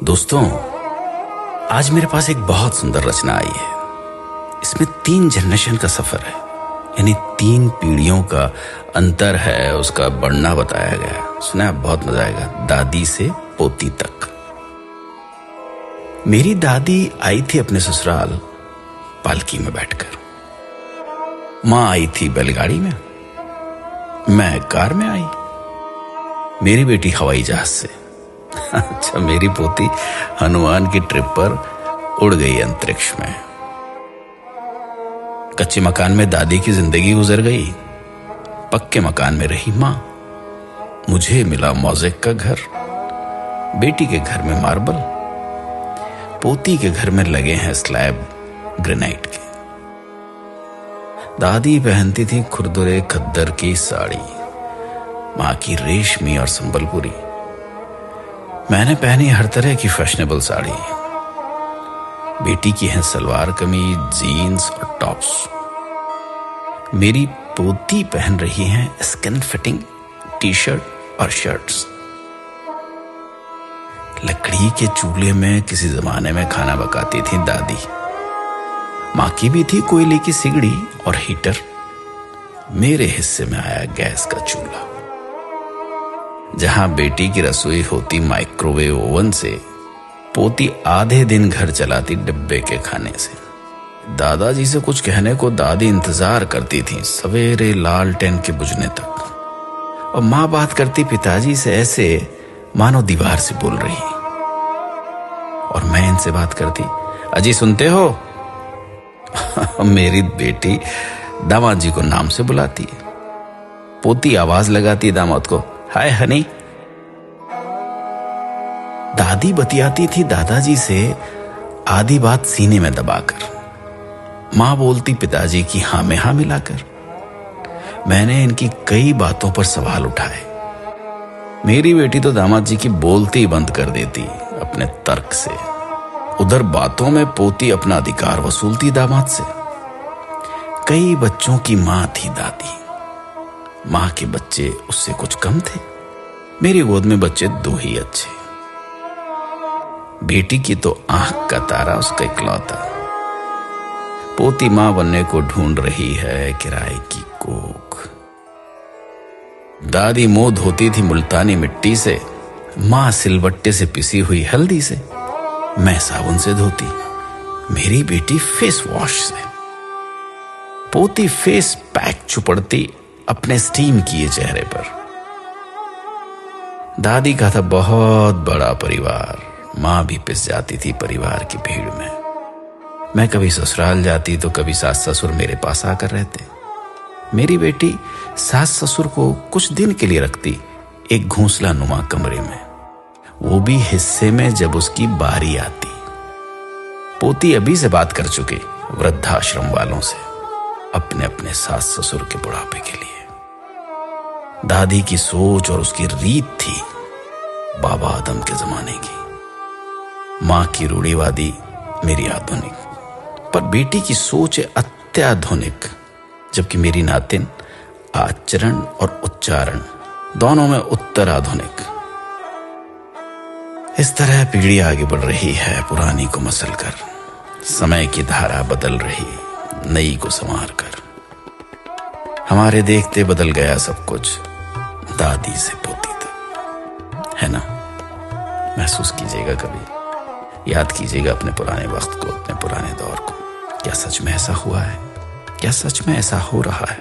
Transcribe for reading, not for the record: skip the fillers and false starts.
दोस्तों, आज मेरे पास एक बहुत सुंदर रचना आई है। इसमें 3 जनरेशन का सफर है, यानी 3 पीढ़ियों का अंतर है, उसका बढ़ना बताया गया है। सुना, बहुत मजा आएगा। दादी से पोती तक। मेरी दादी आई थी अपने ससुराल पालकी में बैठकर। माँ आई थी बैलगाड़ी में, मैं कार में आई, मेरी बेटी हवाई जहाज से। अच्छा, मेरी पोती हनुमान की ट्रिप पर उड़ गई अंतरिक्ष में। कच्चे मकान में दादी की जिंदगी गुजर गई, पक्के मकान में रही मां। मुझे मिला मोज़ेक का घर, बेटी के घर में मार्बल, पोती के घर में लगे हैं स्लैब ग्रेनाइट के। दादी पहनती थी खुरदुरे खद्दर की साड़ी, मां की रेशमी और संबलपुरी। मैंने पहनी हर तरह की फैशनेबल साड़ी। बेटी की है सलवार कमीज, जीन्स और टॉप्स। मेरी पोती पहन रही है स्किन फिटिंग टी शर्ट और शर्ट्स। लकड़ी के चूल्हे में किसी जमाने में खाना पकाती थी दादी। मां की भी थी कोयले की सिगड़ी और हीटर। मेरे हिस्से में आया गैस का चूल्हा। जहां बेटी की रसोई होती माइक्रोवेव ओवन से, पोती आधे दिन घर चलाती डिब्बे के खाने से। दादाजी से कुछ कहने को दादी इंतजार करती थी सवेरे लालटेन के बुझने तक, और मां बात करती पिताजी से ऐसे मानो दीवार से बोल रही। और मैं इनसे बात करती, अजी सुनते हो? मेरी बेटी दामाद जी को नाम से बुलाती है। पोती आवाज लगाती दामाद को, हाय हनी। दादी बतियाती थी दादाजी से आधी बात सीने में दबाकर। मां बोलती पिताजी की हां में हां मिलाकर। मैंने इनकी कई बातों पर सवाल उठाए। मेरी बेटी तो दामाद जी की बोलती ही बंद कर देती अपने तर्क से। उधर बातों में पोती अपना अधिकार वसूलती दामाद से। कई बच्चों की मां थी दादी। मां के बच्चे उससे कुछ कम थे। मेरी गोद में बच्चे 2 ही अच्छे। बेटी की तो आंख का तारा उसका इकलौता। पोती मां बनने को ढूंढ रही है किराए की कोख। दादी मुंह धोती थी मुल्तानी मिट्टी से, मां सिलबट्टे से पिसी हुई हल्दी से, मैं साबुन से धोती, मेरी बेटी फेस वॉश से। पोती फेस पैक चुपड़ती अपने स्टीम किए चेहरे पर। दादी का था बहुत बड़ा परिवार। मां भी पिस जाती थी परिवार की भीड़ में। मैं कभी ससुराल जाती तो कभी सास ससुर मेरे पास आकर रहते। मेरी बेटी सास ससुर को कुछ दिन के लिए रखती एक घोंसला नुमा कमरे में, वो भी हिस्से में जब उसकी बारी आती। पोती अभी से बात कर चुकी वृद्धाश्रम वालों से अपने अपने सास ससुर के बुढ़ापे के लिए। दादी की सोच और उसकी रीत थी बाबा आदम के जमाने की। मां की रूढ़िवादी, मेरी आधुनिक। पर बेटी की सोच है अत्याधुनिक, जबकि मेरी नातिन आचरण और उच्चारण दोनों में उत्तर आधुनिक। इस तरह पीढ़ी आगे बढ़ रही है पुरानी को मसल कर। समय की धारा बदल रही नई को संवार कर। हमारे देखते बदल गया सब कुछ, दादी से पोती तक, है ना? महसूस कीजिएगा, कभी याद कीजिएगा अपने पुराने वक्त को, अपने पुराने दौर को। क्या सच में ऐसा हुआ है? क्या सच में ऐसा हो रहा है?